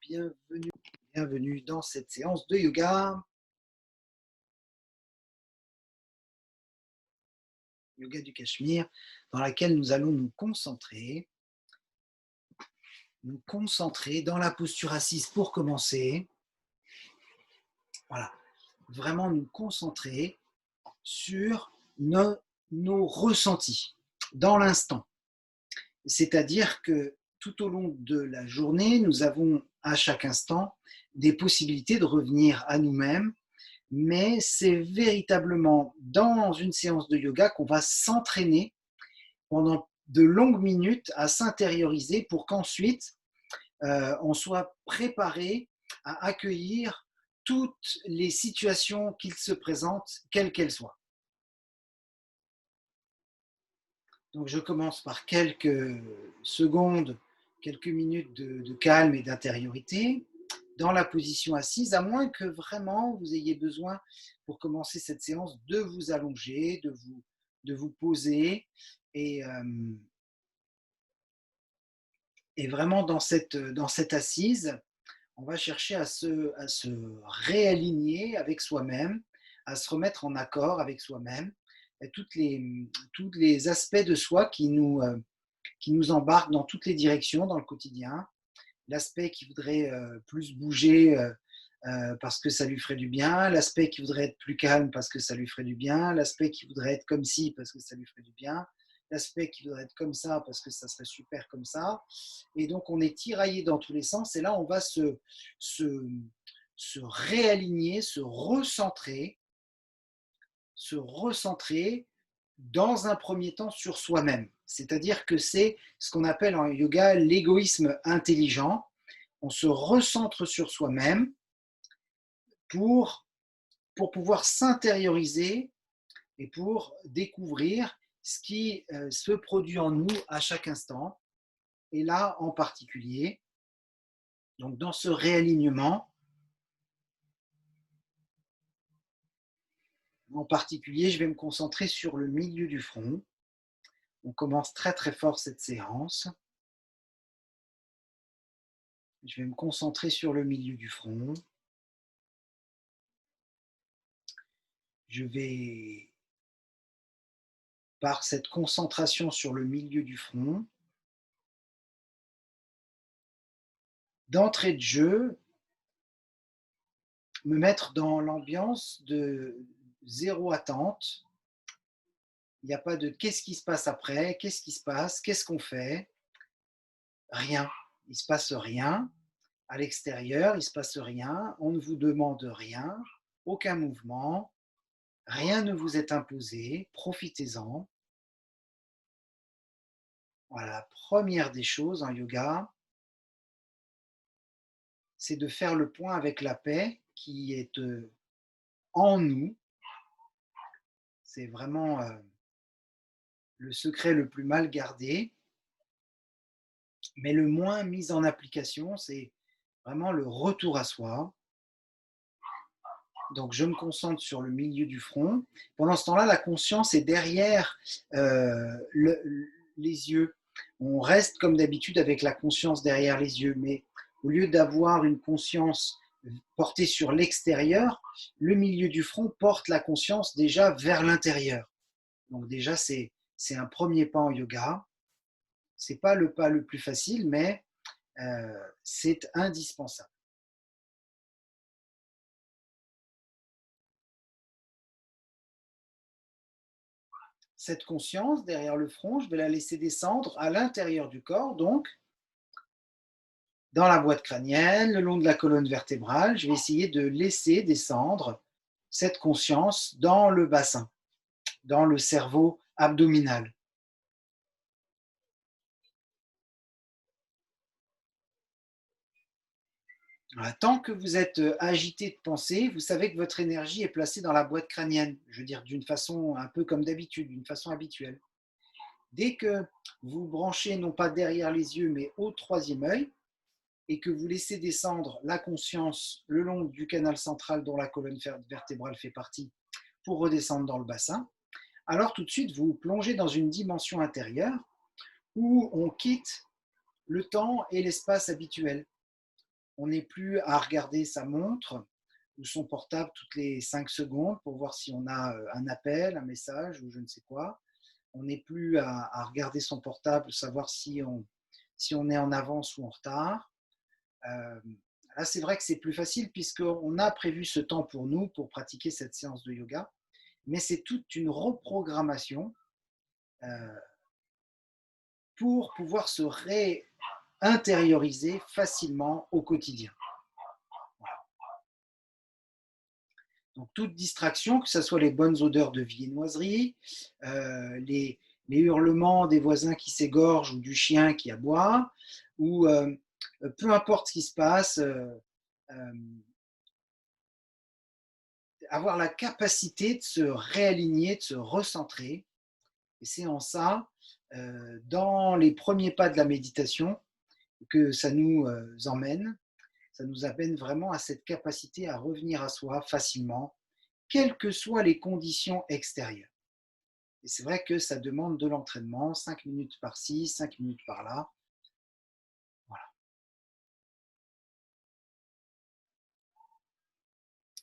bienvenue dans cette séance de yoga. Yoga du Cachemire, dans laquelle nous allons nous concentrer dans la posture assise pour commencer. Voilà, vraiment nous concentrer sur nos ressentis dans l'instant. C'est-à-dire que tout au long de la journée, nous avons à chaque instant des possibilités de revenir à nous-mêmes, mais c'est véritablement dans une séance de yoga qu'on va s'entraîner pendant de longues minutes à s'intérioriser pour qu'ensuite on soit préparé à accueillir toutes les situations qui se présentent, quelles qu'elles soient. Donc je commence par quelques secondes, quelques minutes de calme et d'intériorité dans la position assise, à moins que vraiment vous ayez besoin pour commencer cette séance de vous allonger, de vous poser et vraiment dans cette assise, on va chercher à se réaligner avec soi-même, à se remettre en accord avec soi-même, et tous les aspects de soi qui nous embarquent dans toutes les directions dans le quotidien. L'aspect qui voudrait plus bouger parce que ça lui ferait du bien, l'aspect qui voudrait être plus calme parce que ça lui ferait du bien, l'aspect qui voudrait être comme ci parce que ça lui ferait du bien, l'aspect qui voudrait être comme ça parce que ça serait super comme ça. Et donc on est tiraillé dans tous les sens et là on va se réaligner, se recentrer dans un premier temps sur soi-même. C'est-à-dire que c'est ce qu'on appelle en yoga l'égoïsme intelligent. On se recentre sur soi-même pour pouvoir s'intérioriser et pour découvrir ce qui se produit en nous à chaque instant. Et là, en particulier, donc dans ce réalignement, en particulier, je vais me concentrer sur le milieu du front. On commence très très fort cette séance. Je vais me concentrer sur le milieu du front. Je vais, par cette concentration sur le milieu du front, d'entrée de jeu, me mettre dans l'ambiance de zéro attente. Il n'y a pas de qu'est-ce qui se passe après, qu'est-ce qui se passe, qu'est-ce qu'on fait. Rien. Il ne se passe rien. À l'extérieur, il ne se passe rien. On ne vous demande rien. Aucun mouvement. Rien ne vous est imposé. Profitez-en. Voilà, première des choses en yoga, c'est de faire le point avec la paix qui est en nous. C'est vraiment le secret le plus mal gardé, mais le moins mis en application, c'est vraiment le retour à soi. Donc je me concentre sur le milieu du front. Pendant ce temps-là, la conscience est derrière les yeux. On reste comme d'habitude avec la conscience derrière les yeux, mais au lieu d'avoir une conscience portée sur l'extérieur, le milieu du front porte la conscience déjà vers l'intérieur. Donc déjà, c'est un premier pas en yoga. Ce n'est pas le pas le plus facile, mais c'est indispensable. Cette conscience derrière le front, je vais la laisser descendre à l'intérieur du corps, donc dans la boîte crânienne, le long de la colonne vertébrale. Je vais essayer de laisser descendre cette conscience dans le bassin, dans le cerveau abdominal. Voilà. Tant que vous êtes agité de pensée, vous savez que votre énergie est placée dans la boîte crânienne, je veux dire d'une façon un peu comme d'habitude, d'une façon habituelle. Dès que vous branchez non pas derrière les yeux, mais au troisième œil, et que vous laissez descendre la conscience le long du canal central dont la colonne vertébrale fait partie pour redescendre dans le bassin, alors tout de suite vous plongez dans une dimension intérieure où on quitte le temps et l'espace habituel. On n'est plus à regarder sa montre ou son portable toutes les 5 secondes pour voir si on a un appel, un message ou je ne sais quoi. On n'est plus à regarder son portable, savoir si on est en avance ou en retard. Là, c'est vrai que c'est plus facile puisqu'on a prévu ce temps pour nous pour pratiquer cette séance de yoga, mais c'est toute une reprogrammation pour pouvoir se réintérioriser facilement au quotidien. Donc toute distraction, que ce soit les bonnes odeurs de viennoiserie, les hurlements des voisins qui s'égorgent ou du chien qui aboie, ou peu importe ce qui se passe, avoir la capacité de se réaligner, de se recentrer. Et c'est en ça, dans les premiers pas de la méditation, que ça nous emmène. Ça nous amène vraiment à cette capacité à revenir à soi facilement, quelles que soient les conditions extérieures. Et c'est vrai que ça demande de l'entraînement, 5 minutes par-ci, 5 minutes par-là. Voilà.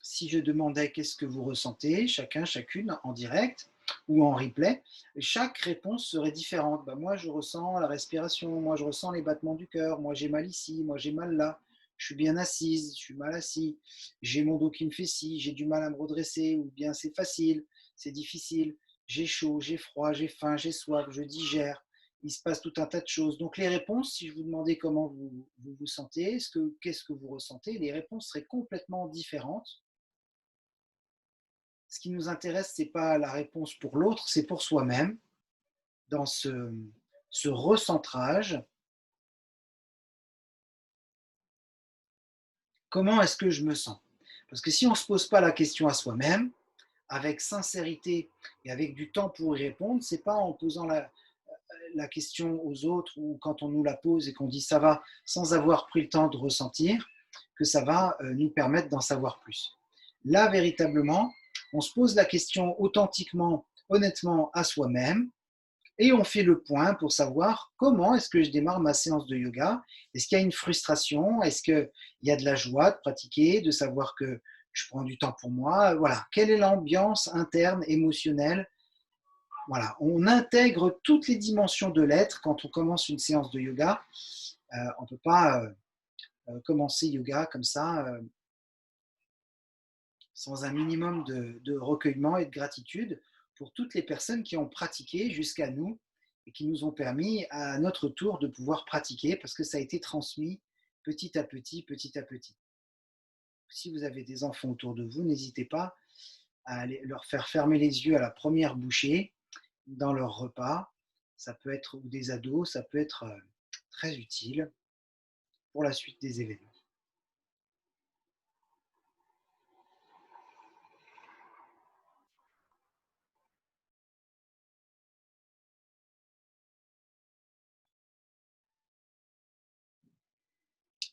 Si je demandais qu'est-ce que vous ressentez, chacun, chacune, en direct ou en replay, chaque réponse serait différente. Ben moi, je ressens la respiration, moi, je ressens les battements du cœur, moi, j'ai mal ici, moi, j'ai mal là, je suis bien assise, je suis mal assis, j'ai mon dos qui me fait ci, j'ai du mal à me redresser, ou bien c'est facile, c'est difficile, j'ai chaud, j'ai froid, j'ai faim, j'ai soif, je digère, il se passe tout un tas de choses. Donc les réponses, si je vous demandais comment vous sentez, qu'est-ce que vous ressentez, les réponses seraient complètement différentes. Ce qui nous intéresse, ce n'est pas la réponse pour l'autre, c'est pour soi-même, dans ce recentrage. Comment est-ce que je me sens? Parce que si on ne se pose pas la question à soi-même, avec sincérité et avec du temps pour y répondre, ce n'est pas en posant la question aux autres ou quand on nous la pose et qu'on dit ça va sans avoir pris le temps de ressentir, que ça va nous permettre d'en savoir plus. Là, véritablement, on se pose la question authentiquement, honnêtement à soi-même et on fait le point pour savoir comment est-ce que je démarre ma séance de yoga. Est-ce qu'il y a une frustration? Est-ce qu'il y a de la joie de pratiquer, de savoir que je prends du temps pour moi? Voilà, quelle est l'ambiance interne, émotionnelle? Voilà, on intègre toutes les dimensions de l'être quand on commence une séance de yoga. On ne peut pas commencer yoga comme ça sans un minimum de recueillement et de gratitude pour toutes les personnes qui ont pratiqué jusqu'à nous et qui nous ont permis à notre tour de pouvoir pratiquer parce que ça a été transmis petit à petit, petit à petit. Si vous avez des enfants autour de vous, n'hésitez pas à leur faire fermer les yeux à la première bouchée dans leur repas. Ça peut être, ou des ados, ça peut être très utile pour la suite des événements.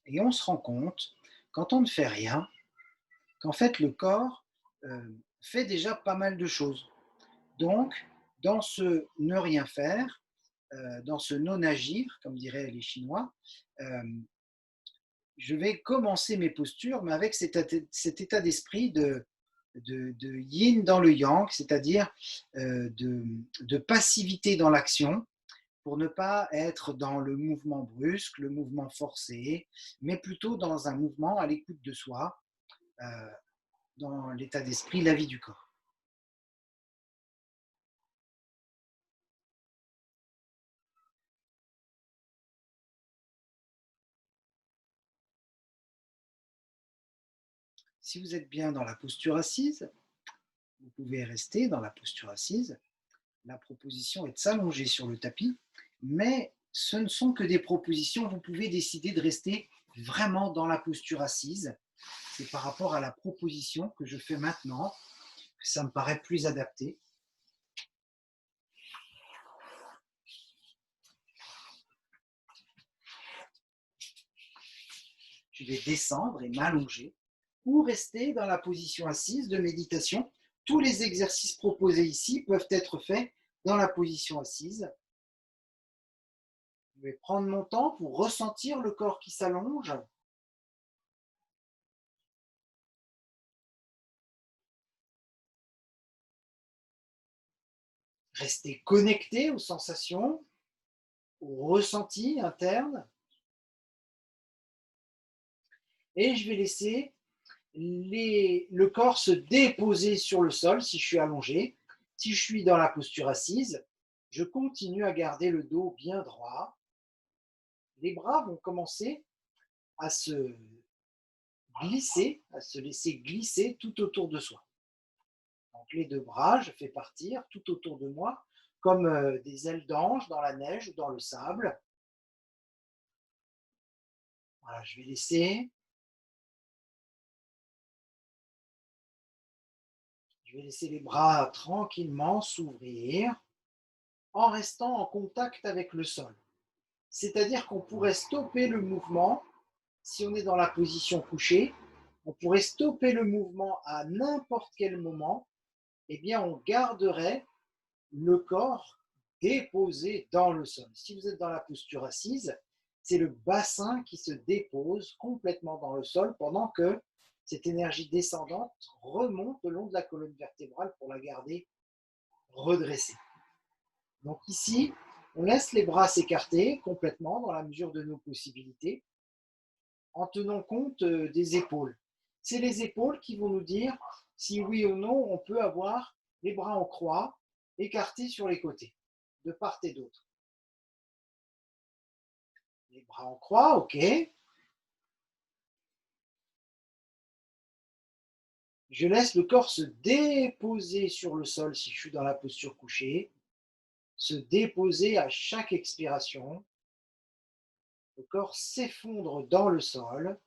Et on se rend compte, quand on ne fait rien, qu'en fait le corps fait déjà pas mal de choses. Donc, dans ce ne rien faire, dans ce non-agir, comme diraient les Chinois, euh, je vais commencer mes postures, mais avec cet état d'esprit de yin dans le yang, c'est-à-dire de passivité dans l'action, pour ne pas être dans le mouvement brusque, le mouvement forcé, mais plutôt dans un mouvement à l'écoute de soi, euh, dans l'état d'esprit, la vie du corps. Si vous êtes bien dans la posture assise, vous pouvez rester dans la posture assise. La proposition est de s'allonger sur le tapis, mais ce ne sont que des propositions. Vous pouvez décider de rester vraiment dans la posture assise. C'est par rapport à la proposition que je fais maintenant que ça me paraît plus adapté. Je vais descendre et m'allonger ou rester dans la position assise de méditation. Tous les exercices proposés ici peuvent être faits dans la position assise. Je vais prendre mon temps pour ressentir le corps qui s'allonge. rester connecté aux sensations, aux ressentis internes. Et je vais laisser le corps se déposer sur le sol si je suis allongé. Si je suis dans la posture assise, je continue à garder le dos bien droit. Les bras vont commencer à se glisser, à se laisser glisser tout autour de soi. Donc les deux bras, je fais partir tout autour de moi comme des ailes d'ange dans la neige ou dans le sable. Voilà, je vais laisser. Je vais laisser les bras tranquillement s'ouvrir en restant en contact avec le sol. C'est-à-dire qu'on pourrait stopper le mouvement si on est dans la position couchée. On pourrait stopper le mouvement à n'importe quel moment. Eh bien, on garderait le corps déposé dans le sol. Si vous êtes dans la posture assise, c'est le bassin qui se dépose complètement dans le sol pendant que cette énergie descendante remonte le long de la colonne vertébrale pour la garder redressée. Donc ici, on laisse les bras s'écarter complètement dans la mesure de nos possibilités en tenant compte des épaules. C'est les épaules qui vont nous dire si oui ou non on peut avoir les bras en croix écartés sur les côtés, de part et d'autre. Les bras en croix, ok. Je laisse le corps se déposer sur le sol si je suis dans la posture couchée, se déposer à chaque expiration. Le corps s'effondre dans le sol.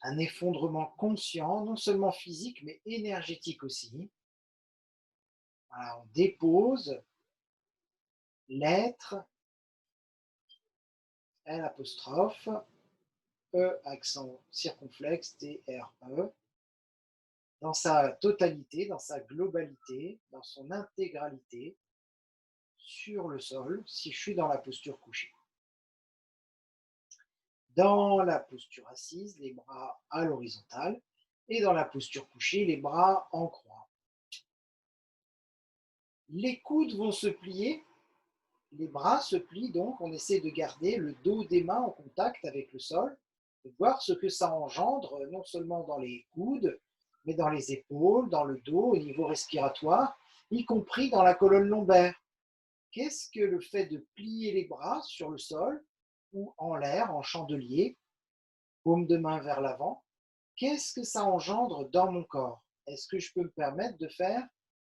Un effondrement conscient, non seulement physique, mais énergétique aussi. Voilà, on dépose l'être, L apostrophe, E accent circonflexe, T, R, E, dans sa totalité, dans sa globalité, dans son intégralité, sur le sol, si je suis dans la posture couchée. Dans la posture assise, les bras à l'horizontale, et dans la posture couchée, les bras en croix. Les coudes vont se plier, les bras se plient donc, on essaie de garder le dos des mains en contact avec le sol, de voir ce que ça engendre, non seulement dans les coudes, mais dans les épaules, dans le dos, au niveau respiratoire, y compris dans la colonne lombaire. Qu'est-ce que le fait de plier les bras sur le sol ou en l'air, en chandelier, paume de main vers l'avant, qu'est-ce que ça engendre dans mon corps? Est-ce que je peux me permettre de faire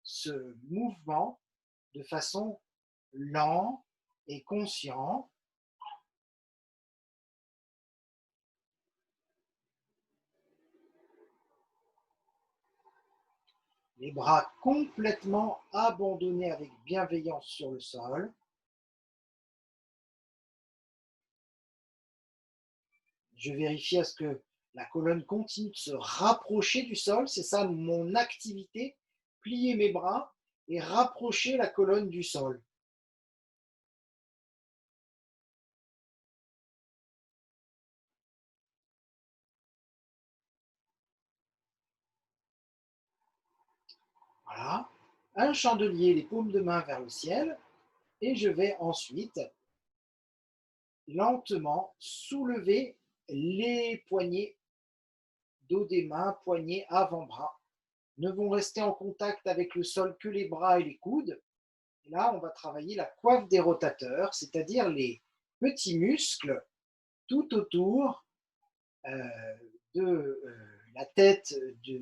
ce mouvement de façon lente et consciente? Les bras complètement abandonnés avec bienveillance sur le sol. Je vérifie à ce que la colonne continue de se rapprocher du sol. C'est ça mon activité. Plier mes bras et rapprocher la colonne du sol. Voilà. Un chandelier, les paumes de main vers le ciel. Et je vais ensuite lentement soulever les poignets, dos des mains, poignets, avant-bras. Ne vont rester en contact avec le sol que les bras et les coudes. Et là, on va travailler la coiffe des rotateurs, c'est-à-dire les petits muscles tout autour de la tête de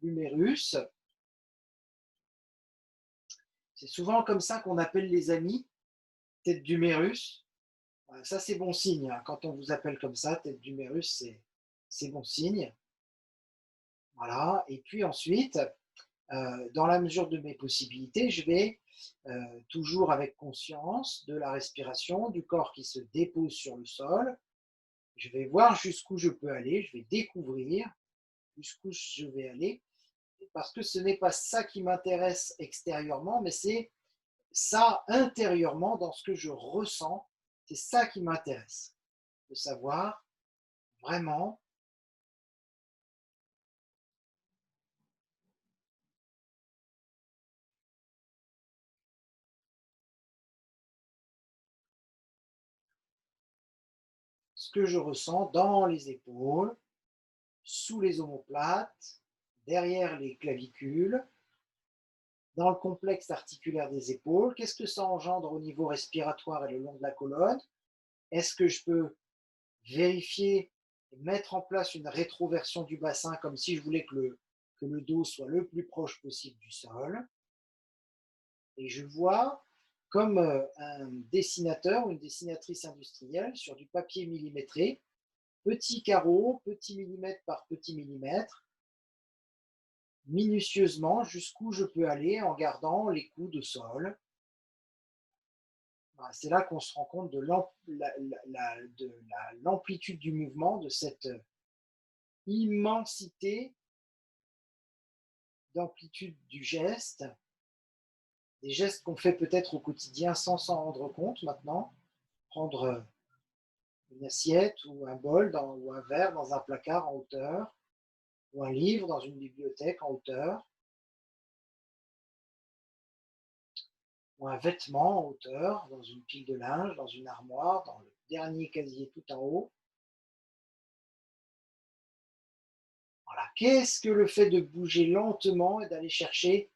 l'humérus. C'est souvent comme ça qu'on appelle les amis, tête d'humérus. Ça, c'est bon signe. Quand on vous appelle comme ça, tête d'humérus, c'est bon signe. Voilà. Et puis ensuite, dans la mesure de mes possibilités, je vais toujours avec conscience de la respiration, du corps qui se dépose sur le sol. Je vais voir jusqu'où je peux aller, je vais découvrir jusqu'où je vais aller, parce que ce n'est pas ça qui m'intéresse extérieurement, mais c'est ça intérieurement dans ce que je ressens. C'est ça qui m'intéresse, de savoir vraiment ce que je ressens dans les épaules, sous les omoplates, derrière les clavicules, dans le complexe articulaire des épaules. Qu'est-ce que ça engendre au niveau respiratoire et le long de la colonne? Est-ce que je peux vérifier et mettre en place une rétroversion du bassin comme si je voulais que le dos soit le plus proche possible du sol? Et je vois comme un dessinateur ou une dessinatrice industrielle sur du papier millimétré, petit carreau, petit millimètre par petit millimètre, minutieusement jusqu'où je peux aller en gardant les coudes au sol. Voilà, c'est là qu'on se rend compte de l'amplitude du mouvement, de cette immensité d'amplitude du geste, des gestes qu'on fait peut-être au quotidien sans s'en rendre compte maintenant. Prendre une assiette ou un bol ou un verre dans un placard en hauteur, ou un livre dans une bibliothèque en hauteur, ou un vêtement en hauteur dans une pile de linge, dans une armoire, dans le dernier casier tout en haut. Voilà. Qu'est-ce que le fait de bouger lentement et d'aller chercher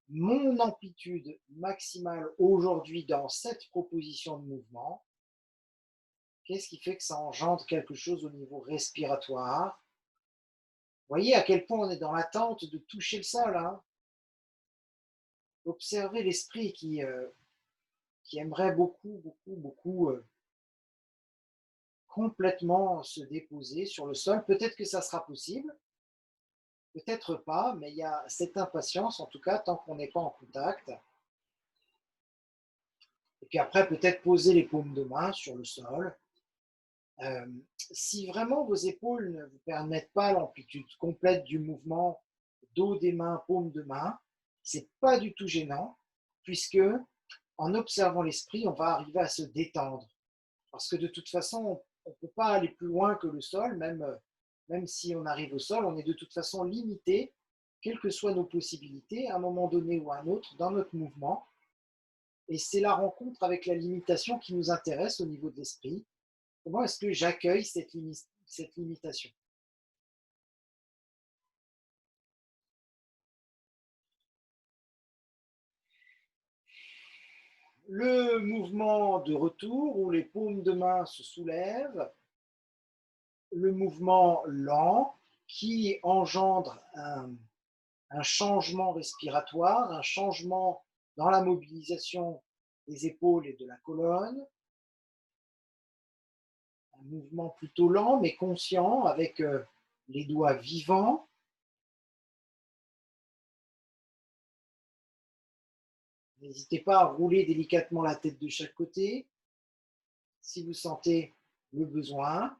mon amplitude maximale aujourd'hui dans cette proposition de mouvement? Qu'est-ce qui fait que ça engendre quelque chose au niveau respiratoire? Vous voyez à quel point on est dans l'attente de toucher le sol, hein? Observez l'esprit qui aimerait beaucoup complètement se déposer sur le sol. Peut-être que ça sera possible, peut-être pas, mais il y a cette impatience, en tout cas, tant qu'on n'est pas en contact. Et puis après, peut-être poser les paumes de main sur le sol. Euh, si vraiment vos épaules ne vous permettent pas l'amplitude complète du mouvement, dos des mains, paume de main, c'est pas du tout gênant, puisque en observant l'esprit, on va arriver à se détendre. Parce que de toute façon, on ne peut pas aller plus loin que le sol, même si on arrive au sol, on est de toute façon limité, quelles que soient nos possibilités, à un moment donné ou à un autre, dans notre mouvement. Et c'est la rencontre avec la limitation qui nous intéresse au niveau de l'esprit. Comment est-ce que j'accueille cette limitation? Le mouvement de retour où les paumes de main se soulèvent, le mouvement lent qui engendre un changement respiratoire, un changement dans la mobilisation des épaules et de la colonne, un mouvement plutôt lent mais conscient avec les doigts vivants. N'hésitez pas à rouler délicatement la tête de chaque côté si vous sentez le besoin.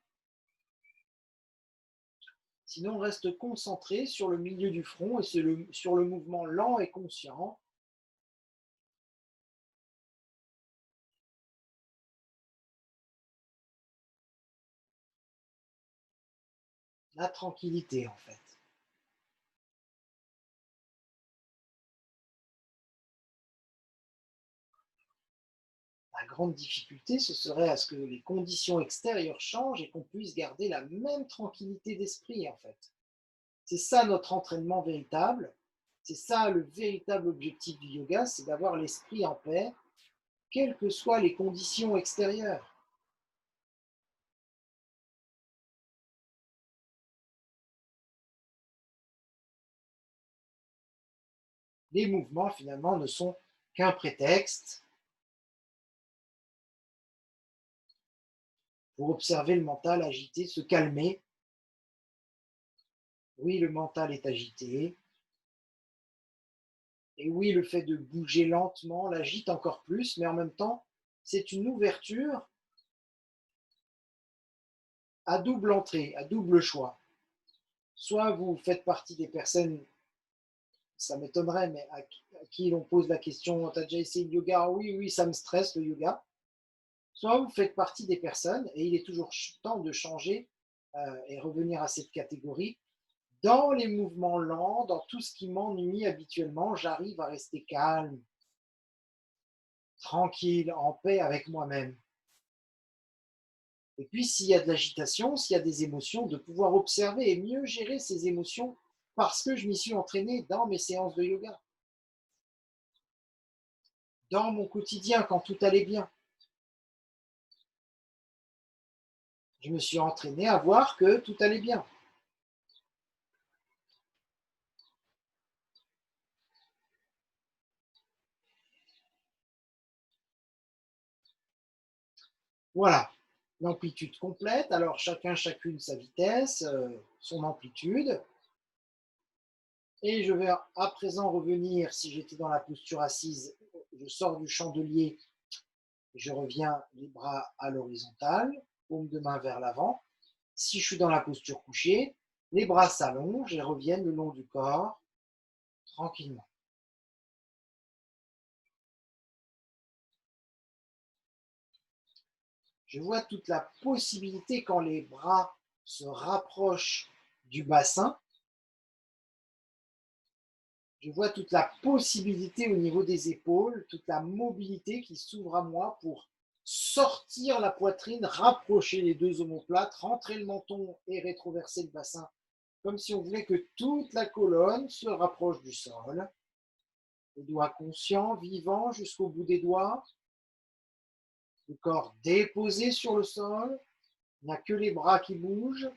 Sinon, on reste concentré sur le milieu du front et sur le mouvement lent et conscient. La tranquillité, en fait. La grande difficulté, ce serait à ce que les conditions extérieures changent et qu'on puisse garder la même tranquillité d'esprit, en fait. C'est ça notre entraînement véritable. C'est ça le véritable objectif du yoga, c'est d'avoir l'esprit en paix, quelles que soient les conditions extérieures. Les mouvements, finalement, ne sont qu'un prétexte pour observer le mental agité, se calmer. Oui, le mental est agité. Et oui, le fait de bouger lentement l'agite encore plus, mais en même temps, c'est une ouverture à double entrée, à double choix. Soit vous faites partie des personnes, ça m'étonnerait, mais à qui l'on pose la question, t'as déjà essayé le yoga? Ah oui, oui, ça me stresse le yoga. Soit vous faites partie des personnes, et il est toujours temps de changer et revenir à cette catégorie. Dans les mouvements lents, dans tout ce qui m'ennuie habituellement, j'arrive à rester calme, tranquille, en paix avec moi-même. Et puis, s'il y a de l'agitation, s'il y a des émotions, de pouvoir observer et mieux gérer ces émotions parce que je m'y suis entraîné dans mes séances de yoga, dans mon quotidien quand tout allait bien. Je me suis entraîné à voir que tout allait bien. Voilà, l'amplitude complète. Alors, chacune sa vitesse, son amplitude. Et je vais à présent revenir, si j'étais dans la posture assise, je sors du chandelier, je reviens les bras à l'horizontale, paume de main vers l'avant. Si je suis dans la posture couchée, les bras s'allongent et reviennent le long du corps, tranquillement. Je vois toute la possibilité quand les bras se rapprochent du bassin. Je vois toute la possibilité au niveau des épaules, toute la mobilité qui s'ouvre à moi pour sortir la poitrine, rapprocher les deux omoplates, rentrer le menton et rétroverser le bassin, comme si on voulait que toute la colonne se rapproche du sol. Les doigts conscients, vivants jusqu'au bout des doigts. Le corps déposé sur le sol. Il n'y a que les bras qui bougent.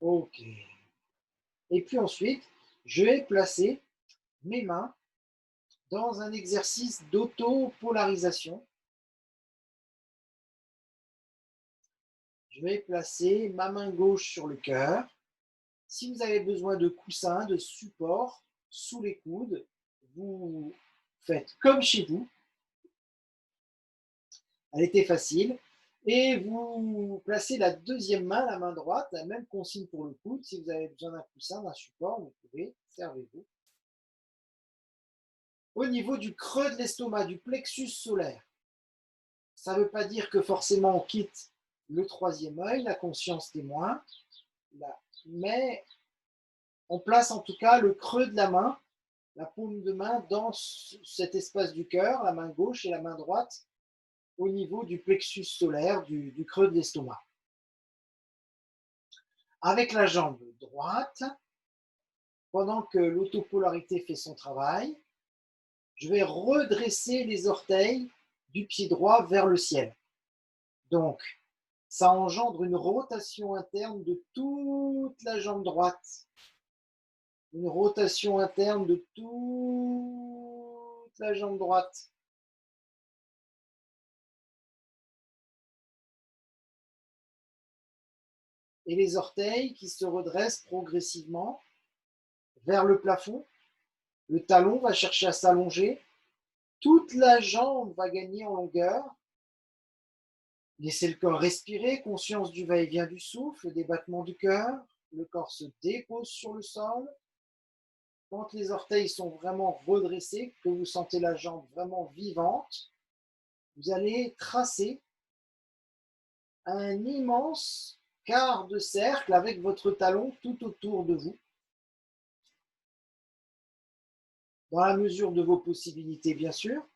Ok. Et puis ensuite, je vais placer mes mains dans un exercice d'auto-polarisation. Je vais placer ma main gauche sur le cœur. Si vous avez besoin de coussins, de support sous les coudes, vous faites comme chez vous. Elle était facile. Et vous placez la deuxième main, la main droite, la même consigne pour le coude. Si vous avez besoin d'un coussin, d'un support, vous pouvez, servez-vous. Au niveau du creux de l'estomac, du plexus solaire, ça ne veut pas dire que forcément on quitte le troisième œil, la conscience témoin, mais on place en tout cas le creux de la main, la paume de main dans cet espace du cœur, la main gauche et la main droite, au niveau du plexus solaire, du creux de l'estomac. Avec la jambe droite, pendant que l'autopolarité fait son travail, je vais redresser les orteils du pied droit vers le ciel. Donc, ça engendre une rotation interne de toute la jambe droite. Une rotation interne de toute la jambe droite. Et les orteils qui se redressent progressivement vers le plafond. Le talon va chercher à s'allonger. Toute la jambe va gagner en longueur. Laissez le corps respirer, conscience du va-et-vient du souffle, des battements du cœur. Le corps se dépose sur le sol. Quand les orteils sont vraiment redressés, que vous sentez la jambe vraiment vivante, vous allez tracer un immense quart de cercle avec votre talon tout autour de vous. Dans la mesure de vos possibilités, bien sûr.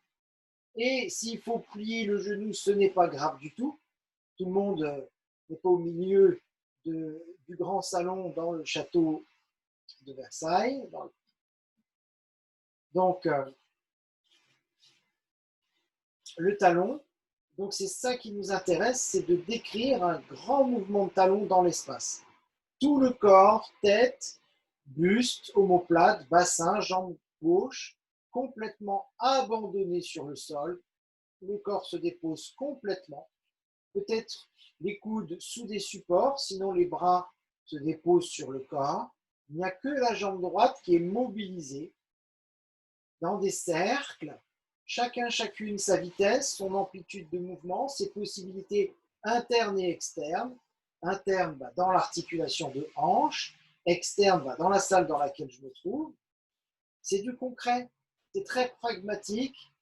Et s'il faut plier le genou, ce n'est pas grave du tout. Tout le monde n'est pas au milieu du grand salon dans le château de Versailles. Donc, le talon, donc c'est ça qui nous intéresse, c'est de décrire un grand mouvement de talon dans l'espace. Tout le corps, tête, buste, omoplate, bassin, jambe gauche, complètement abandonné sur le sol. Le corps se dépose complètement. Peut-être les coudes sous des supports, sinon les bras se déposent sur le corps. Il n'y a que la jambe droite qui est mobilisée dans des cercles, chacune sa vitesse, son amplitude de mouvement, ses possibilités internes et externes, interne va dans l'articulation de hanche, externe va dans la salle dans laquelle je me trouve. C'est du concret, c'est très pragmatique.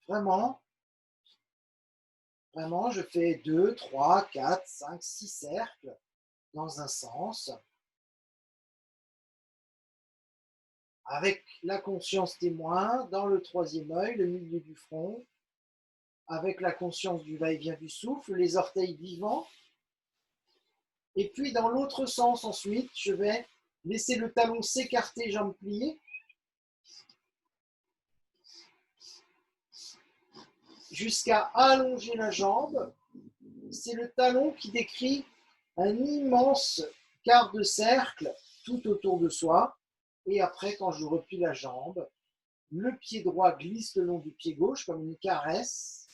Vraiment, je fais 2, 3, 4, 5, 6 cercles dans un sens. Avec la conscience témoin dans le troisième œil, le milieu du front, avec la conscience du va-et-vient du souffle, les orteils vivants. Et puis dans l'autre sens ensuite, je vais laisser le talon s'écarter, jambes pliées, jusqu'à allonger la jambe. C'est le talon qui décrit un immense quart de cercle tout autour de soi. Et après, quand je replie la jambe, le pied droit glisse le long du pied gauche comme une caresse.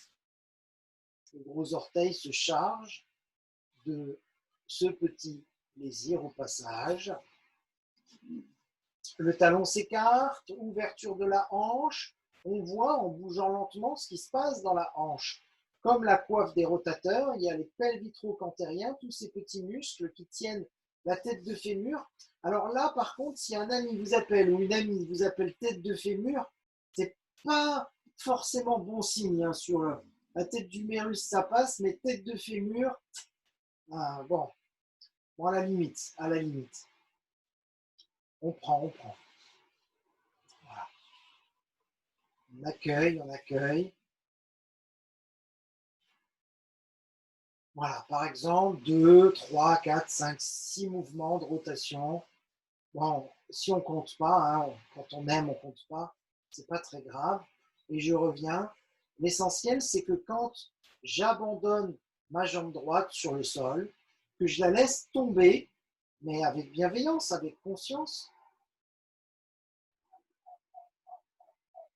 Le gros orteil se charge de ce petit plaisir au passage. Le talon s'écarte, ouverture de la hanche. On voit en bougeant lentement ce qui se passe dans la hanche. Comme la coiffe des rotateurs, il y a les pelvitrocantériens, tous ces petits muscles qui tiennent la tête de fémur. Alors là, par contre, si un ami vous appelle ou une amie vous appelle tête de fémur, c'est pas forcément bon signe. Hein, sur la tête d'humérus, ça passe, mais tête de fémur, bon, à la limite, On prend. Voilà. On accueille. Voilà, par exemple, 2, 3, 4, 5, 6 mouvements de rotation. Bon, si on ne compte pas, hein, quand on aime, on ne compte pas, c'est pas très grave. Et je reviens. L'essentiel, c'est que quand j'abandonne ma jambe droite sur le sol, que je la laisse tomber, mais avec bienveillance, avec conscience,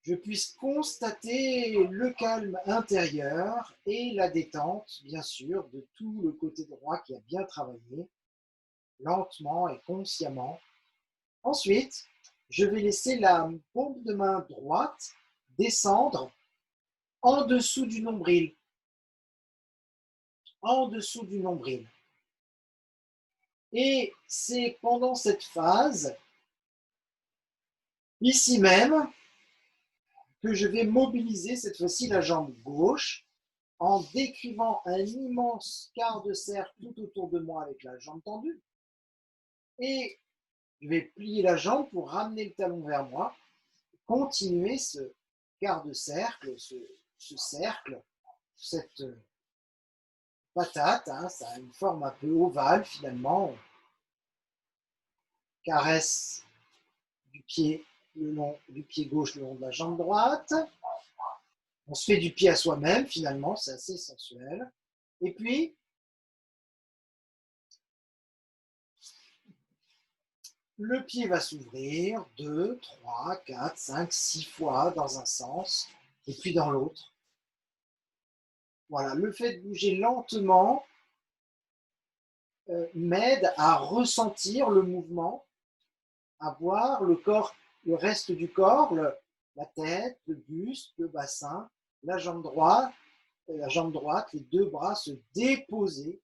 je puisse constater le calme intérieur et la détente, bien sûr, de tout le côté droit qui a bien travaillé, lentement et consciemment. Ensuite, je vais laisser la paume de main droite descendre en dessous du nombril. Et c'est pendant cette phase, ici même, que je vais mobiliser cette fois-ci la jambe gauche en décrivant un immense quart de cercle tout autour de moi avec la jambe tendue. Et je vais plier la jambe pour ramener le talon vers moi, continuer ce quart de cercle, ce cercle, cette patate, hein, ça a une forme un peu ovale finalement, caresse du pied le long du pied gauche le long de la jambe droite. On se fait du pied à soi-même finalement, c'est assez sensuel. Et puis, le pied va s'ouvrir 2, 3, 4, 5, 6 fois dans un sens et puis dans l'autre. Voilà, le fait de bouger lentement m'aide à ressentir le mouvement, à voir le corps, le reste du corps, la tête, le buste, le bassin, la jambe droite, les deux bras se déposer,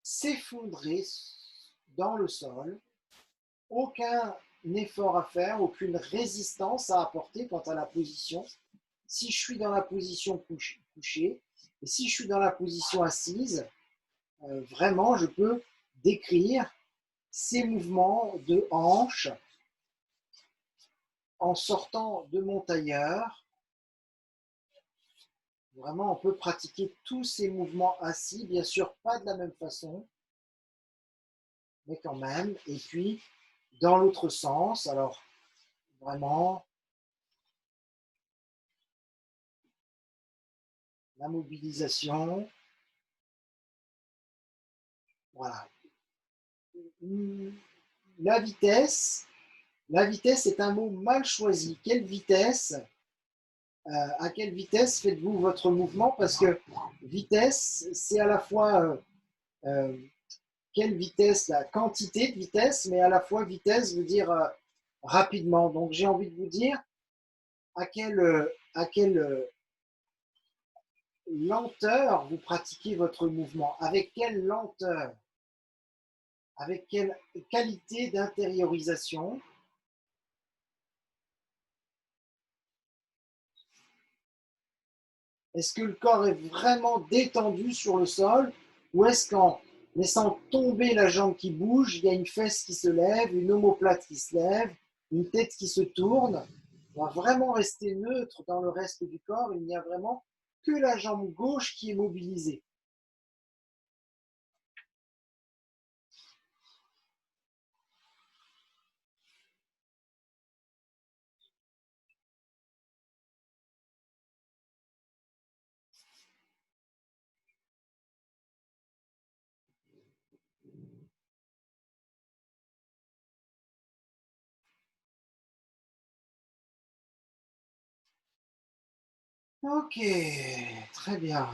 s'effondrer dans le sol. Aucun effort à faire, aucune résistance à apporter quant à la position. Si je suis dans la position couchée et si je suis dans la position assise, vraiment, je peux décrire ces mouvements de hanche en sortant de mon tailleur. Vraiment, on peut pratiquer tous ces mouvements assis, bien sûr, pas de la même façon, mais quand même. Et puis, dans l'autre sens, alors vraiment, la mobilisation. Voilà. La vitesse est un mot mal choisi. À quelle vitesse faites-vous votre mouvement? Parce que vitesse, c'est à la fois quelle vitesse, la quantité de vitesse, mais à la fois vitesse veut dire rapidement. Donc j'ai envie de vous dire à quelle lenteur vous pratiquez votre mouvement? Avec quelle lenteur? Avec quelle qualité d'intériorisation? Est-ce que le corps est vraiment détendu sur le sol ou est-ce qu'en laissant tomber la jambe qui bouge, il y a une fesse qui se lève, une omoplate qui se lève, une tête qui se tourne? On va vraiment rester neutre dans le reste du corps. Il n'y a vraiment que la jambe gauche qui est mobilisée. Ok, très bien.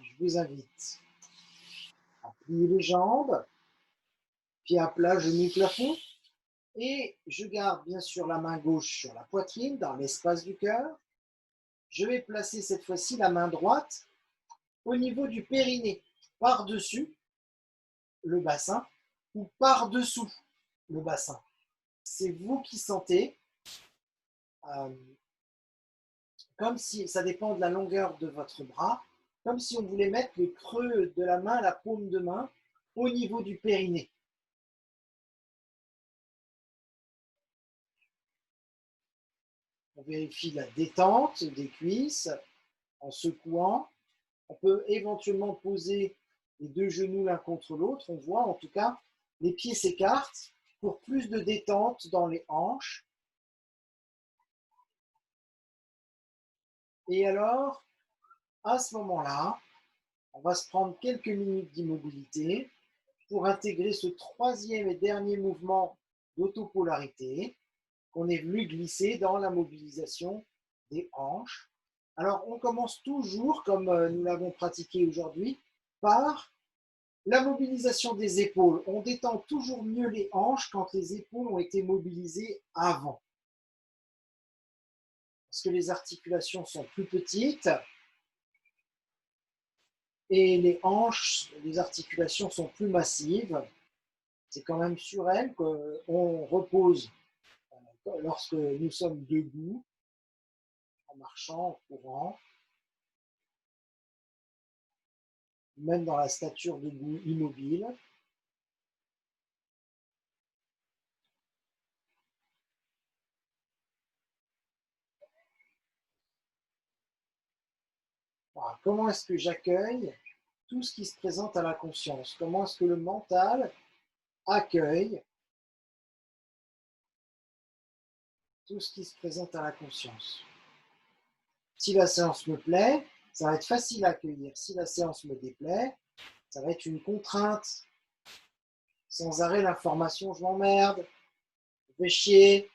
Je vous invite à plier les jambes, pieds à plat, genoux plafond. Et je garde bien sûr la main gauche sur la poitrine, dans l'espace du cœur. Je vais placer cette fois-ci la main droite au niveau du périnée, par-dessus le bassin ou par-dessous le bassin. C'est vous qui sentez, euh, comme si, ça dépend de la longueur de votre bras, comme si on voulait mettre le creux de la main, la paume de main, au niveau du périnée. On vérifie la détente des cuisses en secouant. On peut éventuellement poser les deux genoux l'un contre l'autre. On voit en tout cas, les pieds s'écartent pour plus de détente dans les hanches. Et alors, à ce moment-là, on va se prendre quelques minutes d'immobilité pour intégrer ce troisième et dernier mouvement d'autopolarité qu'on est venu glisser dans la mobilisation des hanches. Alors, on commence toujours, comme nous l'avons pratiqué aujourd'hui, par la mobilisation des épaules. On détend toujours mieux les hanches quand les épaules ont été mobilisées avant. Parce que les articulations sont plus petites et les hanches, les articulations sont plus massives. C'est quand même sur elles qu'on repose lorsque nous sommes debout, en marchant, en courant, même dans la stature debout immobile. Voilà. Comment est-ce que j'accueille tout ce qui se présente à la conscience? Comment est-ce que le mental accueille tout ce qui se présente à la conscience? Si la séance me plaît, ça va être facile à accueillir. Si la séance me déplaît, ça va être une contrainte. Sans arrêt, l'information, je m'emmerde, je fais chier,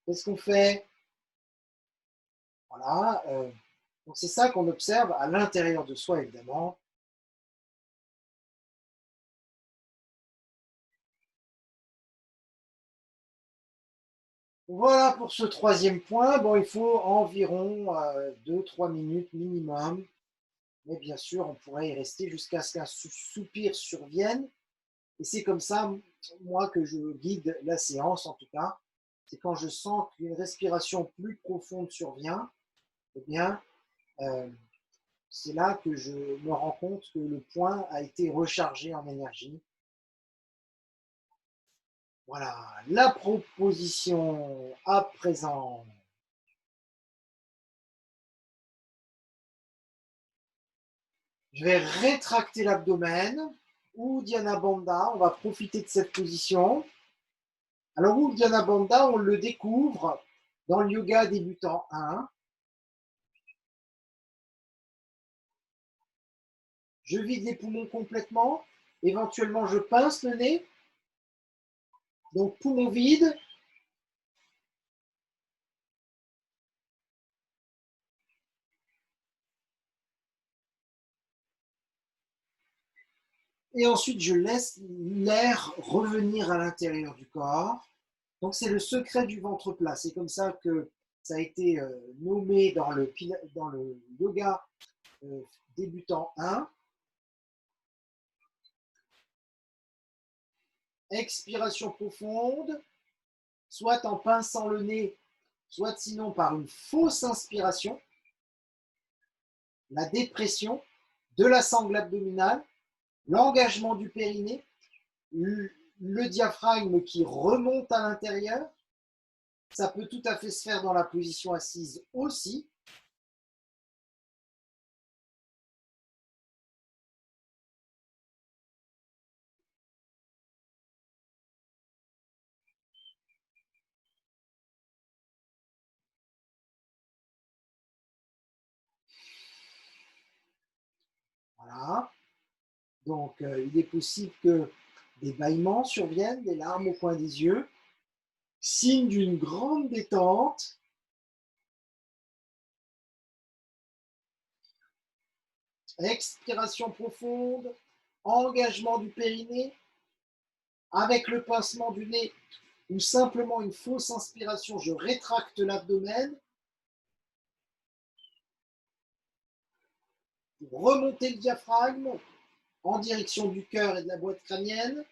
qu'est-ce qu'on fait? Voilà. Donc c'est ça qu'on observe à l'intérieur de soi, évidemment. Voilà pour ce troisième point. Bon, il faut environ 2-3 minutes minimum. Mais bien sûr, on pourrait y rester jusqu'à ce qu'un soupir survienne. Et c'est comme ça, moi, que je guide la séance, en tout cas. C'est quand je sens qu'une respiration plus profonde survient, eh bien, euh, c'est là que je me rends compte que le point a été rechargé en énergie. Voilà, la proposition à présent. Je vais rétracter l'abdomen. Uddiyana Bandha, on va profiter de cette position. Alors, Uddiyana Bandha, on le découvre dans le yoga débutant 1. Je vide les poumons complètement. Éventuellement, je pince le nez. Donc, poumons vides. Et ensuite, je laisse l'air revenir à l'intérieur du corps. Donc, c'est le secret du ventre plat. C'est comme ça que ça a été nommé dans le yoga débutant 1. Expiration profonde, soit en pinçant le nez, soit sinon par une fausse inspiration. La dépression de la sangle abdominale, l'engagement du périnée, le diaphragme qui remonte à l'intérieur. Ça peut tout à fait se faire dans la position assise aussi. Voilà. Donc, il est possible que des bâillements surviennent, des larmes au coin des yeux, signe d'une grande détente. Expiration profonde, engagement du périnée, avec le pincement du nez ou simplement une fausse inspiration, je rétracte l'abdomen pour remonter le diaphragme en direction du cœur et de la boîte crânienne.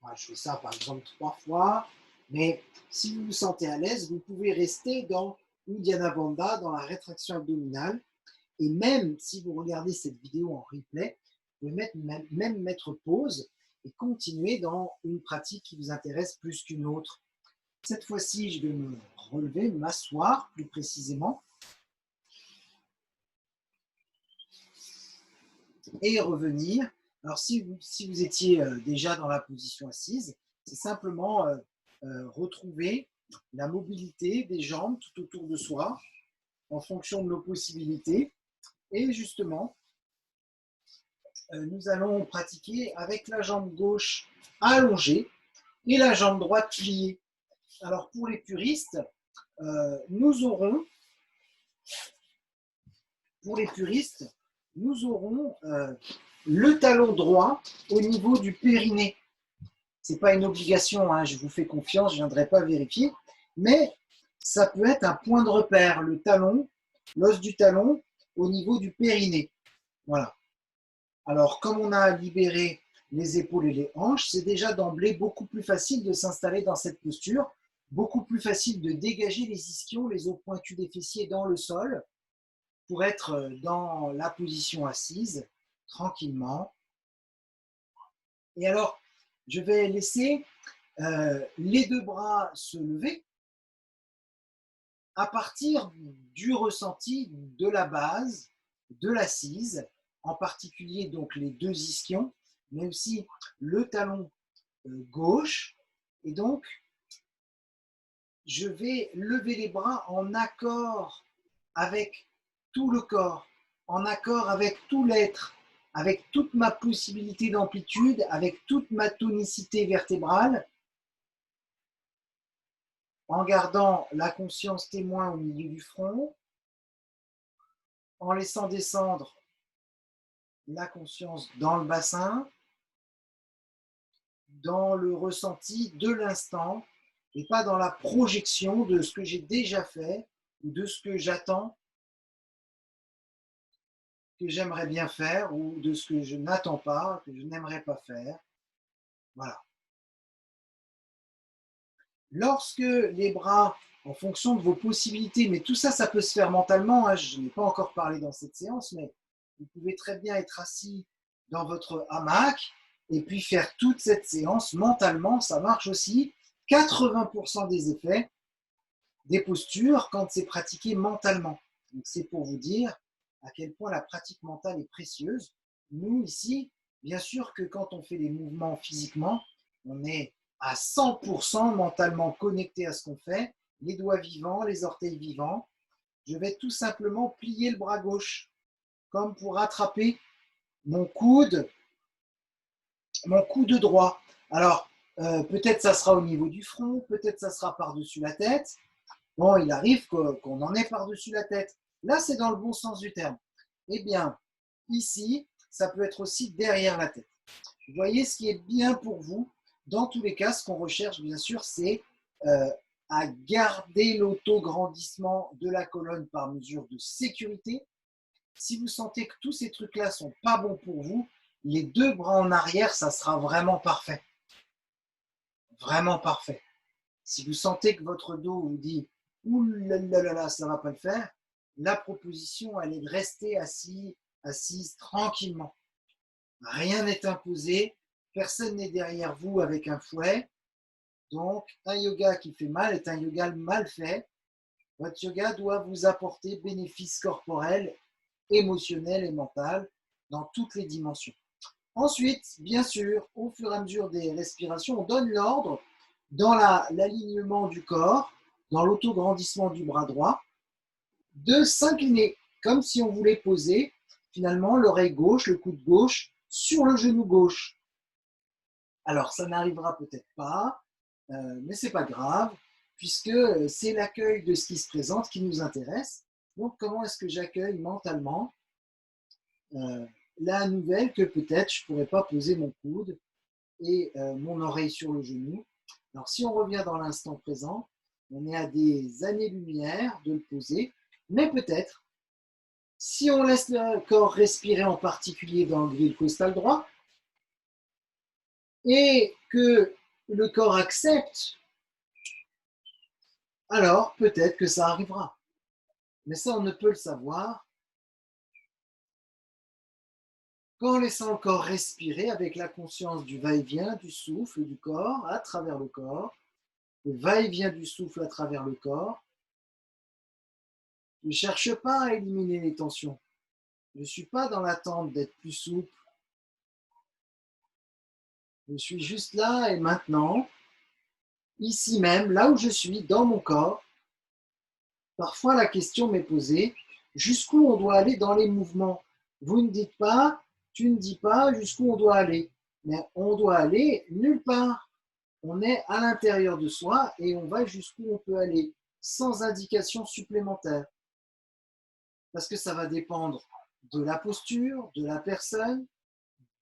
Moi, je fais ça par exemple 3 fois, mais si vous vous sentez à l'aise, vous pouvez rester dans Uddiyana Bandha, dans la rétraction abdominale. Et même si vous regardez cette vidéo en replay, vous pouvez même mettre pause et continuer dans une pratique qui vous intéresse plus qu'une autre. Cette fois-ci, je vais me relever, m'asseoir plus précisément et revenir. Alors, si vous étiez déjà dans la position assise, c'est simplement retrouver la mobilité des jambes tout autour de soi en fonction de nos possibilités. Et justement, nous allons pratiquer avec la jambe gauche allongée et la jambe droite pliée. Alors, pour les puristes, nous aurons le talon droit au niveau du périnée. Ce n'est pas une obligation, hein, je vous fais confiance, je ne viendrai pas vérifier, mais ça peut être un point de repère, le talon, l'os du talon au niveau du périnée. Voilà. Alors, comme on a libéré les épaules et les hanches, c'est déjà d'emblée beaucoup plus facile de s'installer dans cette posture, beaucoup plus facile de dégager les ischions, les os pointus des fessiers dans le sol, pour être dans la position assise, tranquillement. Et alors, je vais laisser les deux bras se lever à partir du ressenti de la base, de l'assise, en particulier donc les deux ischions, mais aussi le talon gauche. Et donc, je vais lever les bras en accord avec tout le corps, en accord avec tout l'être, avec toute ma possibilité d'amplitude, avec toute ma tonicité vertébrale, en gardant la conscience témoin au milieu du front, en laissant descendre la conscience dans le bassin, dans le ressenti de l'instant, et pas dans la projection de ce que j'ai déjà fait ou de ce que j'attends, que j'aimerais bien faire, ou de ce que je n'attends pas, que je n'aimerais pas faire. Voilà. Lorsque les bras, en fonction de vos possibilités, mais tout ça, ça peut se faire mentalement, hein, je n'ai pas encore parlé dans cette séance, mais vous pouvez très bien être assis dans votre hamac et puis faire toute cette séance mentalement, ça marche aussi. 80% des effets des postures quand c'est pratiqué mentalement. Donc c'est pour vous dire à quel point la pratique mentale est précieuse. Nous, ici, Bien sûr que quand on fait des mouvements physiquement, on est à 100% mentalement connecté à ce qu'on fait, les doigts vivants, les orteils vivants. Je vais tout simplement plier le bras gauche, comme pour attraper mon coude droit. Alors, peut-être ça sera au niveau du front, peut-être ça sera par-dessus la tête. Bon, il arrive qu'on en ait par-dessus la tête. Là, c'est dans le bon sens du terme. Eh bien, ici, ça peut être aussi derrière la tête. Vous voyez, ce qui est bien pour vous, dans tous les cas, ce qu'on recherche, bien sûr, c'est à garder l'autograndissement de la colonne par mesure de sécurité. Si vous sentez que tous ces trucs-là ne sont pas bons pour vous, les deux bras en arrière, ça sera vraiment parfait. Vraiment parfait. Si vous sentez que votre dos vous dit « Ouh là là là là, ça ne va pas le faire », la proposition, elle est de rester assise tranquillement. Rien n'est imposé, personne n'est derrière vous avec un fouet. Donc, un yoga qui fait mal est un yoga mal fait. Votre yoga doit vous apporter bénéfices corporels, émotionnels et mentaux dans toutes les dimensions. Ensuite, bien sûr, au fur et à mesure des respirations, on donne l'ordre dans l'alignement du corps, dans l'autograndissement du bras droit, de s'incliner, comme si on voulait poser finalement l'oreille gauche, le coude gauche, sur le genou gauche. Alors, ça n'arrivera peut-être pas, mais ce n'est pas grave, puisque c'est l'accueil de ce qui se présente qui nous intéresse. Donc, comment est-ce que j'accueille mentalement la nouvelle que peut-être je ne pourrais pas poser mon coude et mon oreille sur le genou. Alors, si on revient dans l'instant présent, on est à des années-lumière de le poser, mais peut-être, si on laisse le corps respirer en particulier dans le grille costal droit, et que le corps accepte, alors peut-être que ça arrivera. Mais ça, on ne peut le savoir qu'en laissant le corps respirer avec la conscience du va-et-vient du souffle du corps à travers le corps, le va-et-vient du souffle à travers le corps. Ne cherche pas à éliminer les tensions. Je ne suis pas dans l'attente d'être plus souple. Je suis juste là et maintenant, ici même, là où je suis, dans mon corps. Parfois, la question m'est posée, jusqu'où on doit aller dans les mouvements? Vous ne dites pas, tu ne dis pas jusqu'où on doit aller. Mais on doit aller nulle part. On est à l'intérieur de soi et on va jusqu'où on peut aller, sans indication supplémentaire. Parce que ça va dépendre de la posture, de la personne,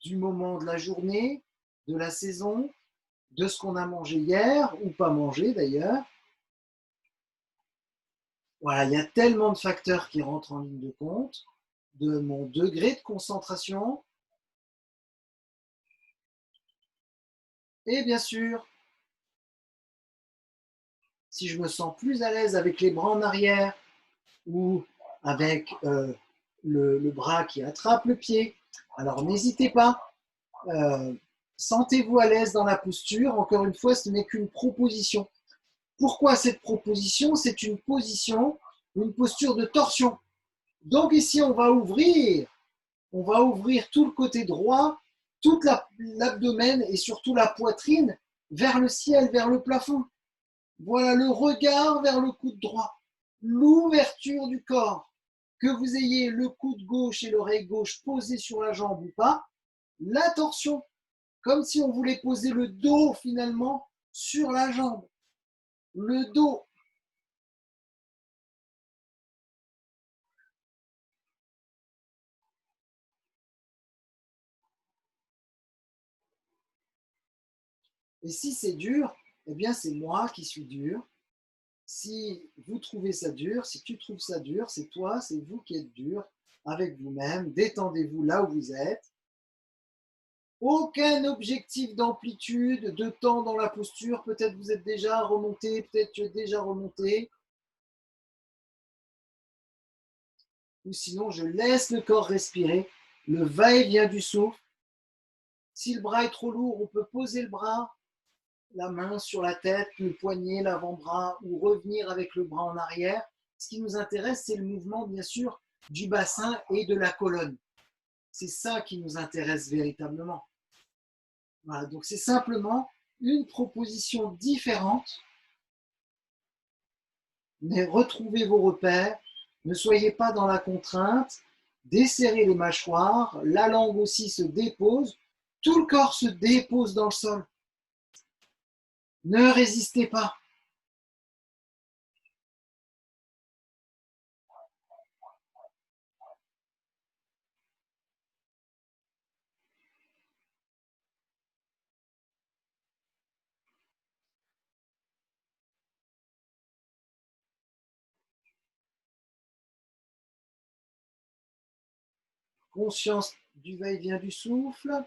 du moment de la journée, de la saison, de ce qu'on a mangé hier ou pas mangé d'ailleurs. Voilà, il y a tellement de facteurs qui rentrent en ligne de compte, de mon degré de concentration et bien sûr, si je me sens plus à l'aise avec les bras en arrière ou avec le bras qui attrape le pied, alors n'hésitez pas. Sentez-vous à l'aise dans la posture. Encore une fois, ce n'est qu'une proposition. Pourquoi cette proposition? C'est une position, une posture de torsion. Donc ici, on va ouvrir tout le côté droit, tout l'abdomen et surtout la poitrine vers le ciel, vers le plafond. Voilà le regard vers le coude droit, l'ouverture du corps. Que vous ayez le coude gauche et l'oreille gauche posés sur la jambe ou pas, la torsion, comme si on voulait poser le dos finalement sur la jambe. Le dos. Et si c'est dur, eh bien c'est moi qui suis dur. Si vous trouvez ça dur, si tu trouves ça dur, c'est toi, c'est vous qui êtes dur avec vous-même. Détendez-vous là où vous êtes. Aucun objectif d'amplitude, de temps dans la posture. Peut-être vous êtes déjà remonté, peut-être tu es déjà remonté. Ou sinon, je laisse le corps respirer. Le va-et-vient du souffle. Si le bras est trop lourd, on peut poser le bras, la main sur la tête, le poignet, l'avant-bras, ou revenir avec le bras en arrière. Ce qui nous intéresse, c'est le mouvement, bien sûr, du bassin et de la colonne. C'est ça qui nous intéresse véritablement. Voilà, donc c'est simplement une proposition différente. Mais retrouvez vos repères, ne soyez pas dans la contrainte, desserrez les mâchoires, la langue aussi se dépose, tout le corps se dépose dans le sol. Ne résistez pas. Conscience du va-et-vient du souffle.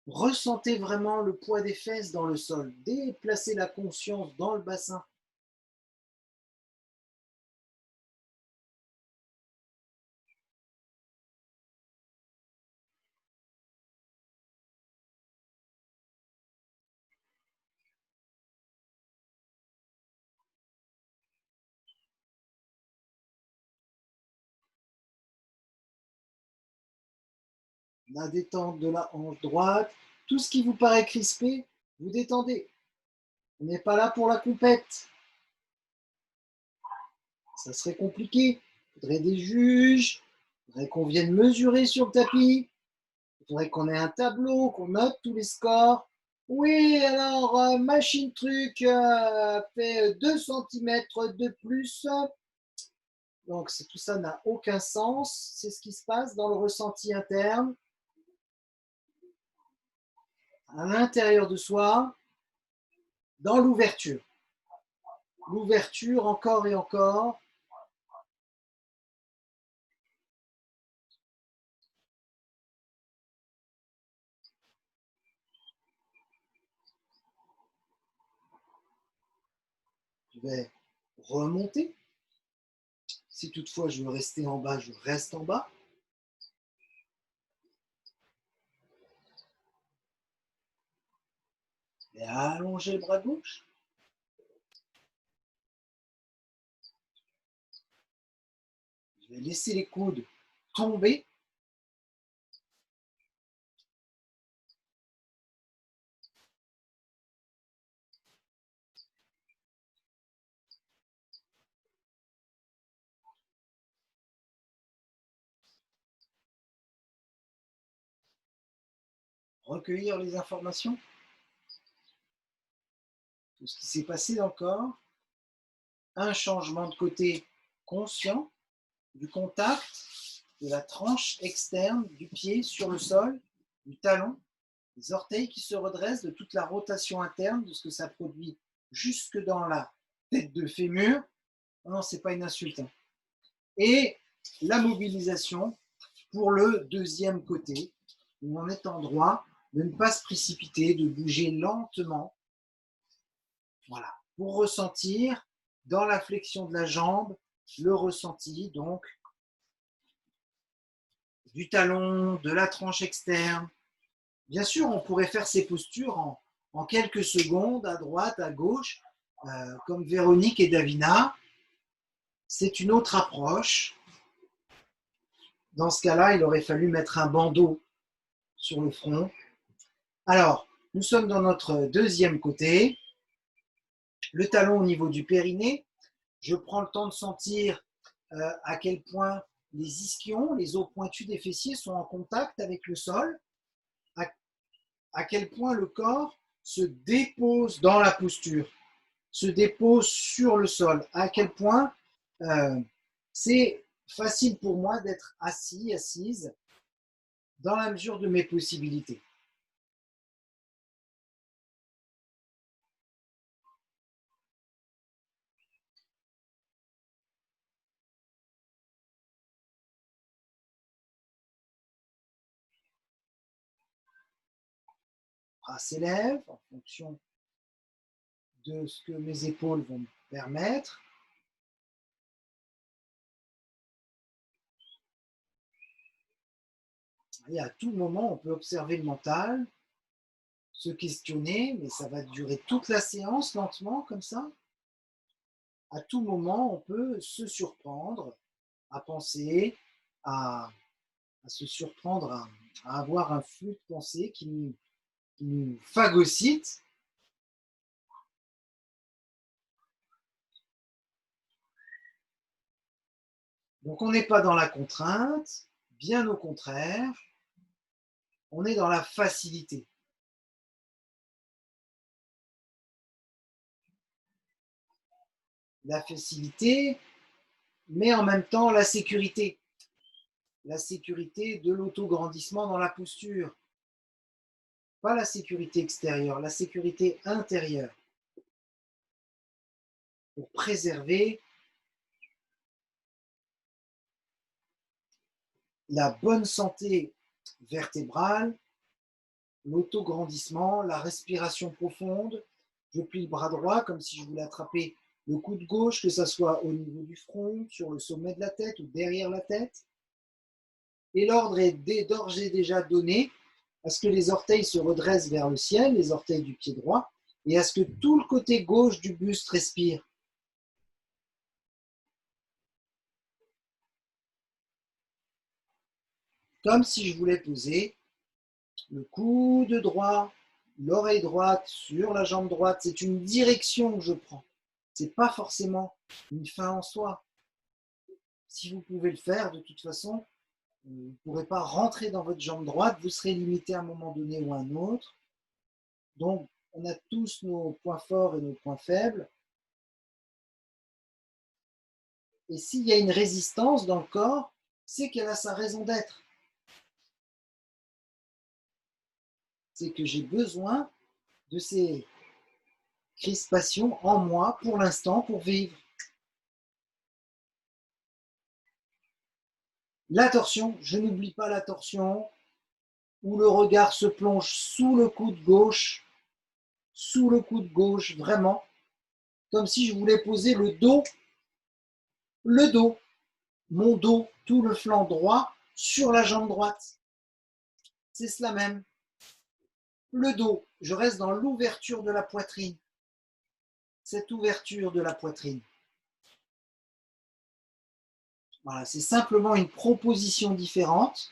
Ressentez vraiment le poids des fesses dans le sol. Déplacez la conscience dans le bassin. La détente de la hanche droite. Tout ce qui vous paraît crispé, vous détendez. On n'est pas là pour la compète. Ça serait compliqué. Il faudrait des juges. Il faudrait qu'on vienne mesurer sur le tapis. Il faudrait qu'on ait un tableau, qu'on note tous les scores. Oui, alors, machine truc fait 2 cm de plus. Donc, tout ça n'a aucun sens. C'est ce qui se passe dans le ressenti interne, à l'intérieur de soi, dans l'ouverture. L'ouverture encore et encore. Je vais remonter. Si toutefois je veux rester en bas, je reste en bas. Et allonger le bras gauche. Je vais laisser les coudes tomber. Recueillir les informations, tout ce qui s'est passé dans le corps, un changement de côté conscient du contact de la tranche externe du pied sur le sol, du talon, les orteils qui se redressent, de toute la rotation interne, de ce que ça produit jusque dans la tête de fémur. Non, c'est pas une insulte. Et la mobilisation pour le deuxième côté, où on est en droit de ne pas se précipiter, de bouger lentement. Voilà, pour ressentir dans la flexion de la jambe le ressenti donc du talon, de la tranche externe. Bien sûr, on pourrait faire ces postures en quelques secondes, à droite, à gauche, comme Véronique et Davina. C'est une autre approche. Dans ce cas-là, il aurait fallu mettre un bandeau sur le front. Alors, nous sommes dans notre deuxième côté. Le talon au niveau du périnée. Je prends le temps de sentir à quel point les ischions, les os pointus des fessiers sont en contact avec le sol, à quel point le corps se dépose dans la posture, se dépose sur le sol, à quel point c'est facile pour moi d'être assis, assise, dans la mesure de mes possibilités. Bras s'élève en fonction de ce que mes épaules vont me permettre. Et à tout moment, on peut observer le mental, se questionner, mais ça va durer toute la séance lentement comme ça. À tout moment, on peut se surprendre à penser à, à se surprendre, à avoir un flux de pensée qui nous phagocyte. Donc on n'est pas dans la contrainte, bien au contraire, on est dans la facilité. La facilité, mais en même temps la sécurité. La sécurité de l'autograndissement dans la posture. Pas la sécurité extérieure, la sécurité intérieure. Pour préserver la bonne santé vertébrale, l'autograndissement, la respiration profonde. Je plie le bras droit comme si je voulais attraper le coude gauche, que ce soit au niveau du front, sur le sommet de la tête ou derrière la tête. Et l'ordre est d'ores et déjà donné à ce que les orteils se redressent vers le ciel, les orteils du pied droit, et à ce que tout le côté gauche du buste respire. Comme si je voulais poser le coude droit, l'oreille droite sur la jambe droite. C'est une direction que je prends. Ce n'est pas forcément une fin en soi. Si vous pouvez le faire, de toute façon, vous ne pourrez pas rentrer dans votre jambe droite, vous serez limité à un moment donné ou à un autre. Donc, on a tous nos points forts et nos points faibles. Et s'il y a une résistance dans le corps, c'est qu'elle a sa raison d'être. C'est que j'ai besoin de ces crispations en moi pour l'instant pour vivre. La torsion, je n'oublie pas la torsion où le regard se plonge sous le coude gauche, vraiment, comme si je voulais poser le dos, mon dos, tout le flanc droit sur la jambe droite. C'est cela même. Le dos, je reste dans l'ouverture de la poitrine. Cette ouverture de la poitrine. Voilà, c'est simplement une proposition différente.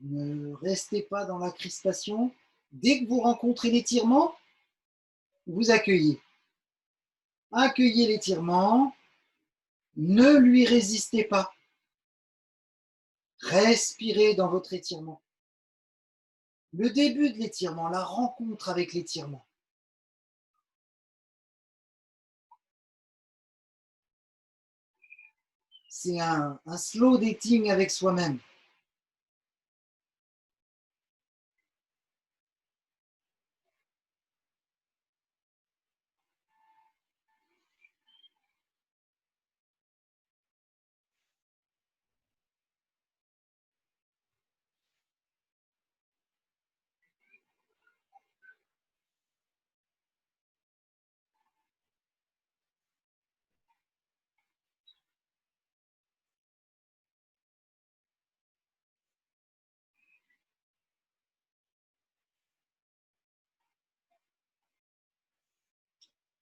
Ne restez pas dans la crispation. Dès que vous rencontrez l'étirement, vous accueillez. Accueillez l'étirement, ne lui résistez pas. Respirez dans votre étirement. Le début de l'étirement, la rencontre avec l'étirement. C'est un slow dating avec soi-même.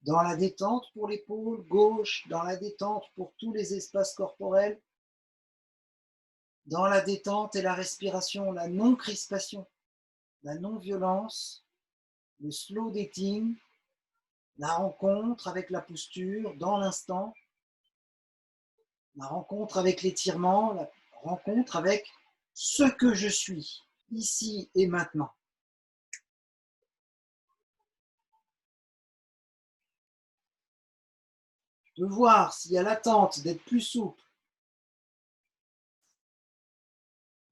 Dans la détente pour l'épaule gauche, dans la détente pour tous les espaces corporels, dans la détente et la respiration, la non-crispation, la non-violence, le slow dating, la rencontre avec la posture dans l'instant, la rencontre avec l'étirement, la rencontre avec ce que je suis, ici et maintenant. De voir s'il y a l'attente d'être plus souple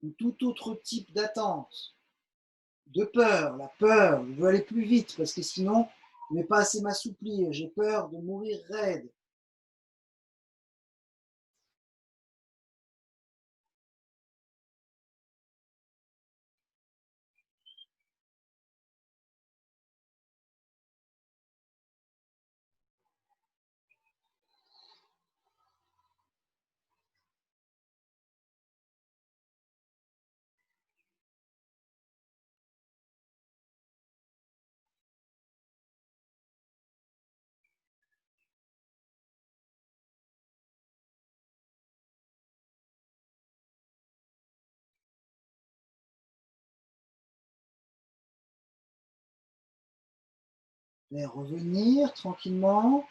ou tout autre type d'attente, de peur, la peur, je veux aller plus vite parce que sinon je ne vais pas assez m'assouplir, j'ai peur de mourir raide. L'air revenir tranquillement.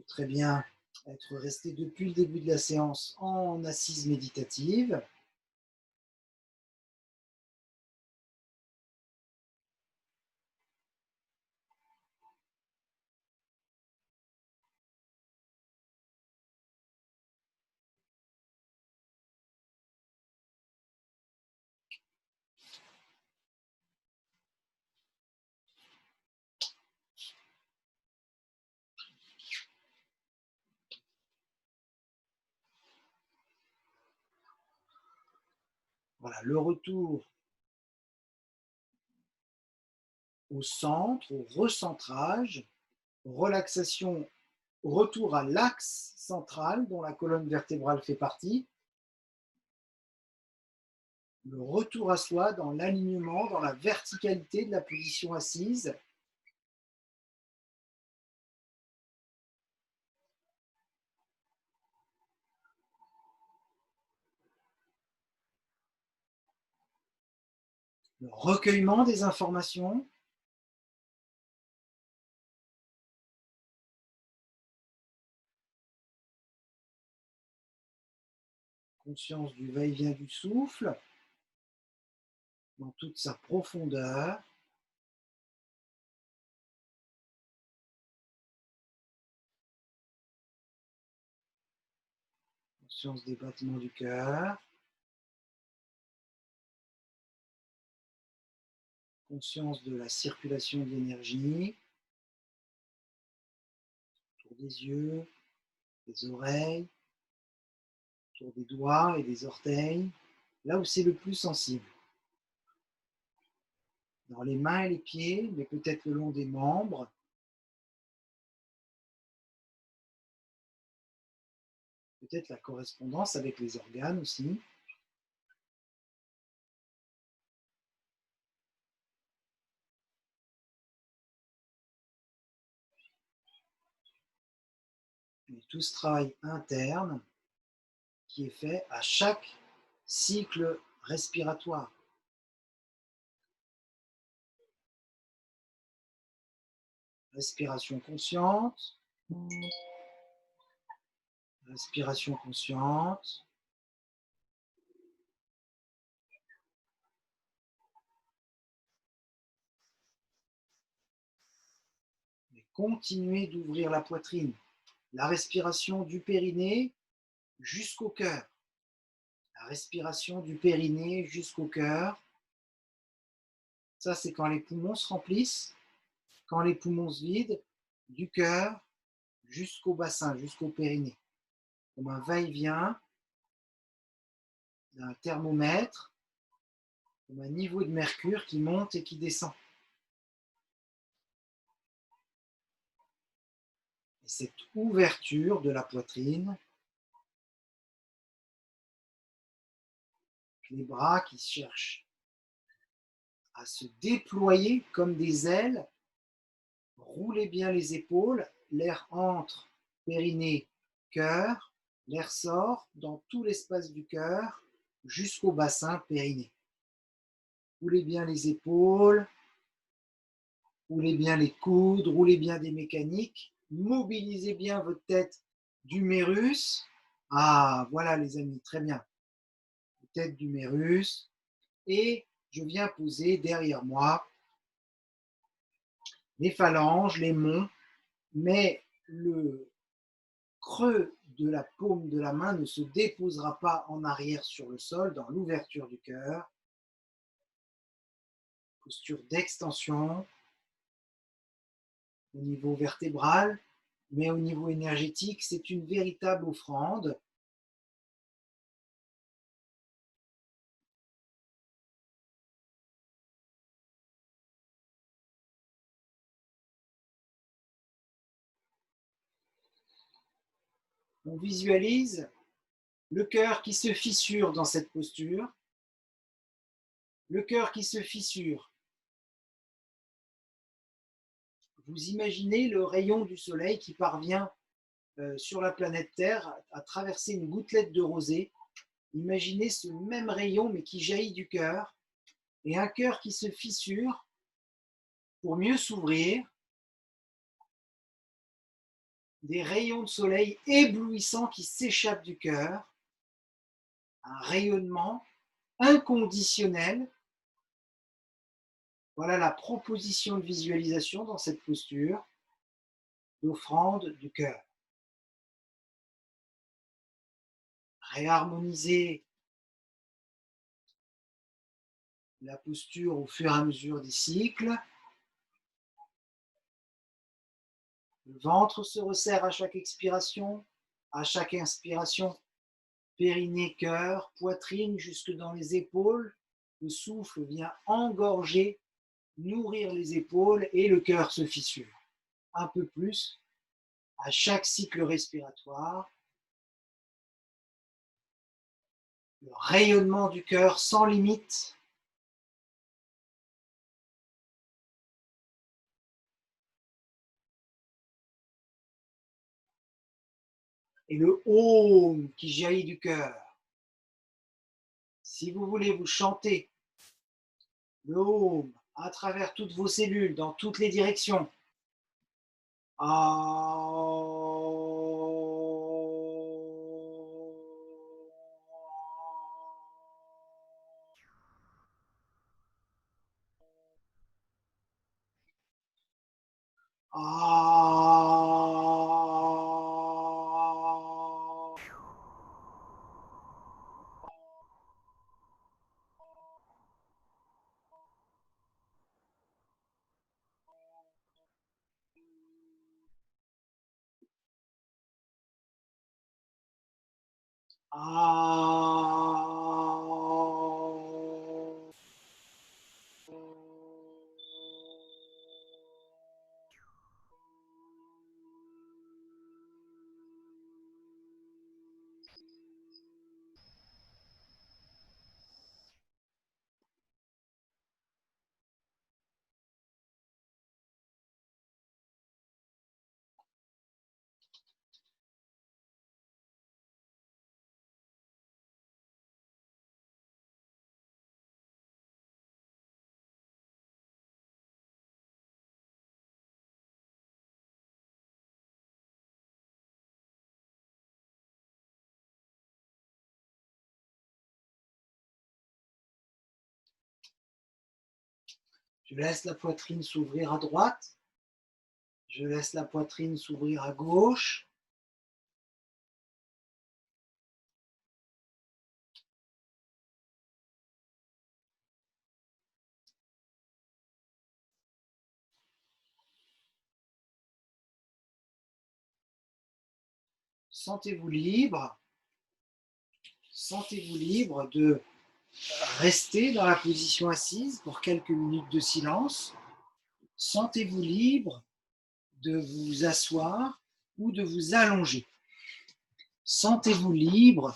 Très bien être resté depuis le début de la séance en assise méditative. Voilà, le retour au centre, au recentrage, relaxation, retour à l'axe central dont la colonne vertébrale fait partie, le retour à soi dans l'alignement, dans la verticalité de la position assise. Le recueillement des informations, conscience du va-et-vient du souffle dans toute sa profondeur. Conscience des battements du cœur, conscience de la circulation de l'énergie autour des yeux, des oreilles, autour des doigts et des orteils, là où c'est le plus sensible. Dans les mains et les pieds, mais peut-être le long des membres. Peut-être la correspondance avec les organes aussi. Et tout ce travail interne qui est fait à chaque cycle respiratoire. Respiration consciente, respiration consciente. Et continuez d'ouvrir la poitrine. La respiration du périnée jusqu'au cœur. La respiration du périnée jusqu'au cœur. Ça, c'est quand les poumons se remplissent, quand les poumons se vident, du cœur jusqu'au bassin, jusqu'au périnée. Comme un va-et-vient d'un thermomètre, comme un niveau de mercure qui monte et qui descend. Et cette ouverture de la poitrine, les bras qui cherchent à se déployer comme des ailes, roulez bien les épaules, l'air entre périnée, cœur, l'air sort dans tout l'espace du cœur jusqu'au bassin périnée. Roulez bien les épaules, roulez bien les coudes, roulez bien des mécaniques, mobilisez bien votre tête d'humérus. Ah, voilà les amis, très bien. Tête d'humérus. Et je viens poser derrière moi les phalanges, les monts, mais le creux de la paume de la main ne se déposera pas en arrière sur le sol dans l'ouverture du cœur. Posture d'extension au niveau vertébral, mais au niveau énergétique, c'est une véritable offrande. On visualise le cœur qui se fissure dans cette posture, le cœur qui se fissure. Vous imaginez le rayon du soleil qui parvient sur la planète Terre à traverser une gouttelette de rosée Imaginez ce même rayon, mais qui jaillit du cœur, et un cœur qui se fissure pour mieux s'ouvrir, des rayons de soleil éblouissants qui s'échappent du cœur, un rayonnement inconditionnel. Voilà la proposition de visualisation dans cette posture d'offrande du cœur. Réharmoniser la posture au fur et à mesure des cycles. Le ventre se resserre à chaque expiration, à chaque inspiration. Périnée, cœur, poitrine jusque dans les épaules. Le souffle vient engorger, nourrir les épaules et le cœur se fissure. Un peu plus à chaque cycle respiratoire. Le rayonnement du cœur sans limite. Et le Om qui jaillit du cœur. Si vous voulez vous chanter le Om à travers toutes vos cellules, dans toutes les directions. Je laisse la poitrine s'ouvrir à droite. Je laisse la poitrine s'ouvrir à gauche. Sentez-vous libre. Sentez-vous libre de rester dans la position assise pour quelques minutes de silence. Sentez-vous libre de vous asseoir ou de vous allonger. Sentez-vous libre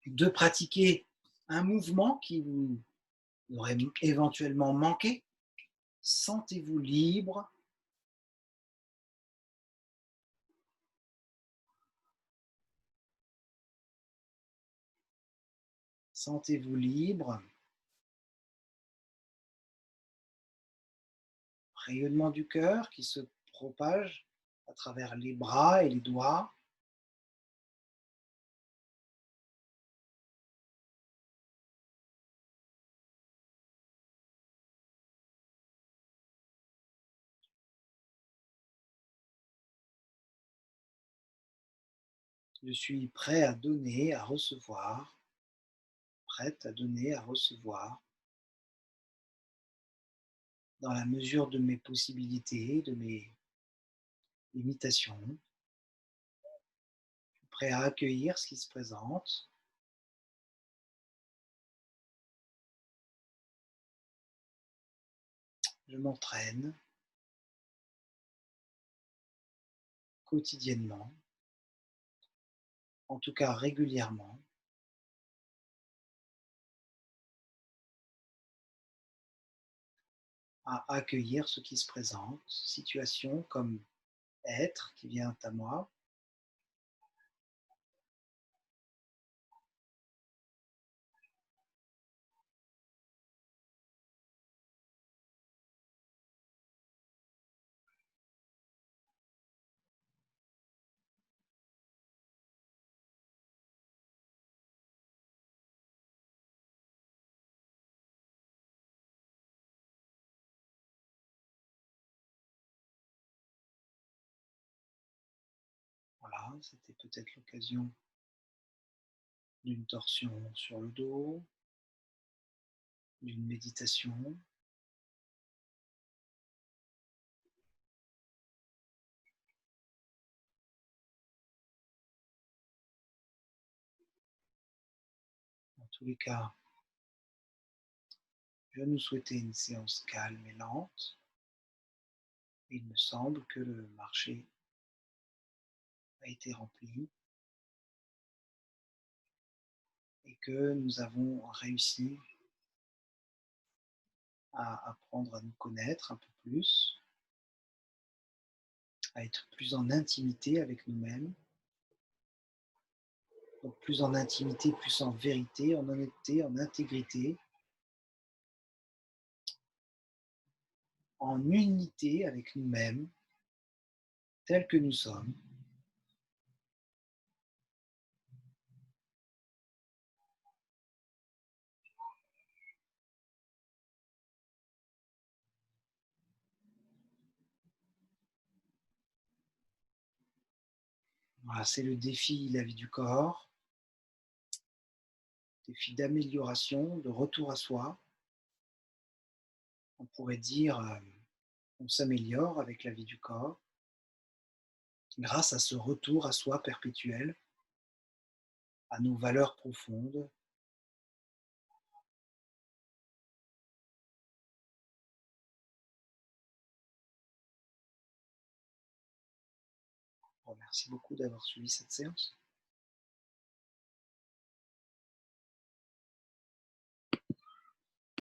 de pratiquer un mouvement qui vous aurait éventuellement manqué. Sentez-vous libre Sentez-vous libre. Rayonnement du cœur qui se propage à travers les bras et les doigts. Je suis prêt à donner, à recevoir. Prête à donner, à recevoir. Dans la mesure de mes possibilités, de mes limitations. Prêt à accueillir ce qui se présente. Je m'entraîne quotidiennement, en tout cas régulièrement, à accueillir ce qui se présente, situation comme être qui vient à moi, c'était peut-être l'occasion d'une torsion sur le dos, d'une méditation. Dans tous les cas, je nous souhaitais une séance calme et lente. Il me semble que le marché a été rempli et que nous avons réussi à apprendre à nous connaître un peu plus, à être plus en intimité avec nous-mêmes. Donc plus en intimité, plus en vérité, en honnêteté, en intégrité, en unité avec nous-mêmes, tels que nous sommes. Voilà, c'est le défi, la vie du corps, défi d'amélioration, de retour à soi. On pourrait dire qu'on s'améliore avec la vie du corps grâce à ce retour à soi perpétuel, à nos valeurs profondes. Bon, merci beaucoup d'avoir suivi cette séance.